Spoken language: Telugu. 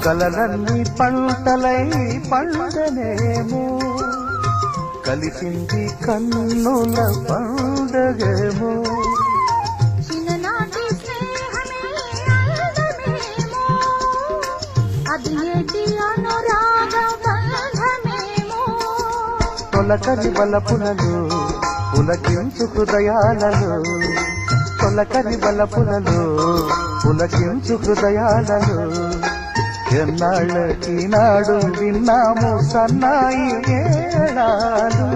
కలలన్నీ పంటలై పండనేమో కలిసింది కన్నుల పండగేమో చిన్ననాటి స్నేహమే అందమేమో అది ఏటి అనురాగ బంధమేమో తొలకరి బలపునలు పులకించు హృదయాలలో తొలకరి బలపునలు పులకించు హృదయాలలో ఎన్నాళ్ళకి నాడు విన్నాము సన్నాయి మేళాలు